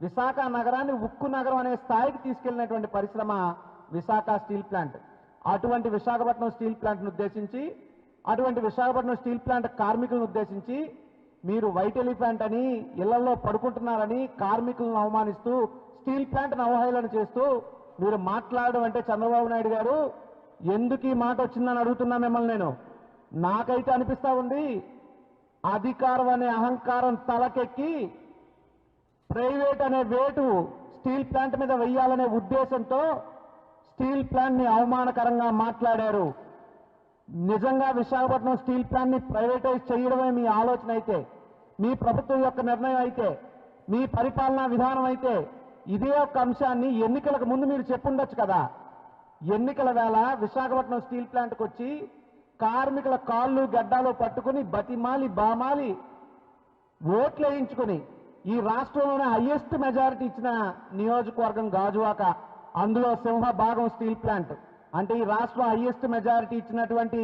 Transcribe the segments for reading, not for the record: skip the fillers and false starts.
విశాఖ నగరాన్ని ఉక్కు నగరం అనే స్థాయికి తీసుకెళ్లినటువంటి పరిశ్రమ విశాఖ స్టీల్ ప్లాంట్. అటువంటి విశాఖపట్నం స్టీల్ ప్లాంట్ను ఉద్దేశించి, అటువంటి విశాఖపట్నం స్టీల్ ప్లాంట్ కార్మికులను ఉద్దేశించి మీరు వైట్ ఎలిఫెంట్ అని ఇళ్లలో పడుకుంటున్నారని కార్మికులను అవమానిస్తూ స్టీల్ ప్లాంట్ను అవహేళన చేస్తూ మీరు మాట్లాడడం అంటే చంద్రబాబు నాయుడు గారు ఎందుకు ఈ మాట వచ్చిందని అడుగుతున్నా మిమ్మల్ని నేను. నాకైతే అనిపిస్తా ఉంది అధికారం అనే అహంకారం తలకెక్కి ప్రైవేట్ అనే వేటు స్టీల్ ప్లాంట్ మీద వెయ్యాలనే ఉద్దేశంతో స్టీల్ ప్లాంట్ని అవమానకరంగా మాట్లాడారు. నిజంగా విశాఖపట్నం స్టీల్ ప్లాంట్ని ప్రైవేటైజ్ చేయడమే మీ ఆలోచన అయితే, మీ ప్రభుత్వం యొక్క నిర్ణయం అయితే, మీ పరిపాలనా విధానం అయితే ఇదే ఒక అంశాన్ని ఎన్నికలకు ముందు మీరు చెప్పుండొచ్చు కదా. ఎన్నికల వేళ విశాఖపట్నం స్టీల్ ప్లాంట్కి వచ్చి కార్మికుల కాళ్ళు గడ్డాలు పట్టుకుని బతిమాలి బామాలి ఓట్లు వేయించుకుని ఈ రాష్ట్రంలోనే హైయెస్ట్ మెజారిటీ ఇచ్చిన నియోజకవర్గం గాజువాక, అందులో సింహభాగం స్టీల్ ప్లాంట్. అంటే ఈ రాష్ట్రం హైయెస్ట్ మెజారిటీ ఇచ్చినటువంటి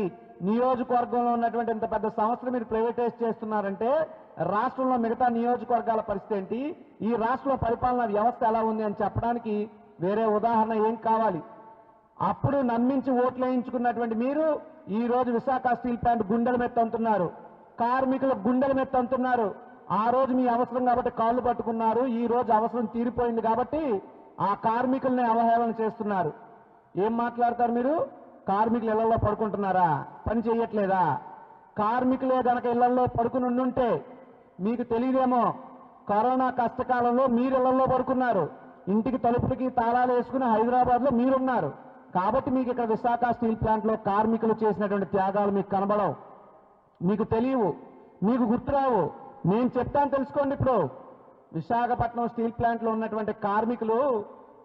నియోజకవర్గంలో ఉన్నటువంటి ఇంత పెద్ద సంస్థను మీరు ప్రైవేటైజ్ చేస్తున్నారంటే రాష్ట్రంలో మిగతా నియోజకవర్గాల పరిస్థితి ఏంటి, ఈ రాష్ట్రంలో పరిపాలనా వ్యవస్థ ఎలా ఉంది అని చెప్పడానికి వేరే ఉదాహరణ ఏం కావాలి? అప్పుడు నమ్మించి ఓట్లు వేయించుకున్నటువంటి మీరు ఈ రోజు విశాఖ స్టీల్ ప్లాంట్ గుండెల మీద తంతున్నారు, కార్మికుల గుండెల మీద తంతున్నారు. ఆ రోజు మీ అవసరం కాబట్టి కాళ్ళు పట్టుకున్నారు, ఈ రోజు అవసరం తీరిపోయింది కాబట్టి ఆ కార్మికుల్ని అవహేళన చేస్తున్నారు. ఏం మాట్లాడతారు మీరు? కార్మికులు ఇళ్లలో పడుకుంటున్నారా? పని చేయట్లేదా? కార్మికులే గనక ఇళ్లలో పడుకుని ఉండుంటే మీకు తెలియదేమో, కరోనా కష్టకాలంలో మీరు ఇళ్లలో పడుకున్నారు, ఇంటికి తలుపులకి తాళాలు వేసుకుని హైదరాబాద్లో మీరున్నారు. కాబట్టి మీకు ఇక్కడ విశాఖ స్టీల్ ప్లాంట్లో కార్మికులు చేసినటువంటి త్యాగాలు మీకు కనబడవు, మీకు తెలియవు, మీకు గుర్తురావు. నేను చెప్తాను, తెలుసుకోండి. ఇప్పుడు విశాఖపట్నం స్టీల్ ప్లాంట్లో ఉన్నటువంటి కార్మికులు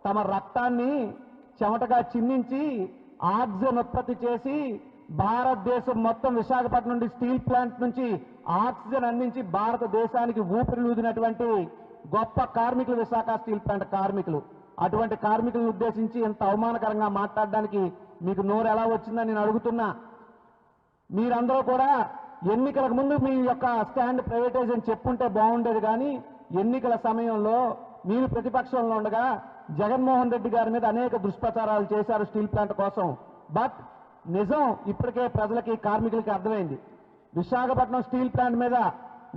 తమ రక్తాన్ని చెమటగా చిందించి ఆక్సిజన్ ఉత్పత్తి చేసి భారతదేశం మొత్తం విశాఖపట్నం నుండి స్టీల్ ప్లాంట్ నుంచి ఆక్సిజన్ అందించి భారతదేశానికి ఊపిరిలూదినటువంటి గొప్ప కార్మికులు విశాఖ స్టీల్ ప్లాంట్ కార్మికులు. అటువంటి కార్మికులను ఉద్దేశించి ఎంత అవమానకరంగా మాట్లాడడానికి మీకు నోరు ఎలా వచ్చిందని నేను అడుగుతున్నా. మీరందరూ కూడా ఎన్నికలకు ముందు మీ యొక్క స్టాండ్ ప్రైవేటైజ్ అని చెప్పుంటే బాగుండేది, కానీ ఎన్నికల సమయంలో మీరు ప్రతిపక్షంలో ఉండగా జగన్మోహన్ రెడ్డి గారి మీద అనేక దుష్ప్రచారాలు చేశారు స్టీల్ ప్లాంట్ కోసం. బట్ నిజం ఇప్పటికే ప్రజలకి కార్మికులకి అర్థమైంది. విశాఖపట్నం స్టీల్ ప్లాంట్ మీద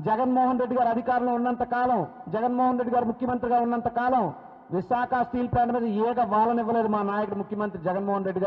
జగన్మోహన్ రెడ్డి గారు అధికారంలో ఉన్నంత కాలం, జగన్మోహన్ రెడ్డి గారు ముఖ్యమంత్రిగా ఉన్నంత కాలం విశాఖ స్టీల్ ప్లాంట్ మీద ఏక వాలనివ్వలేదు మా నాయకుడు ముఖ్యమంత్రి జగన్మోహన్ రెడ్డి గారు.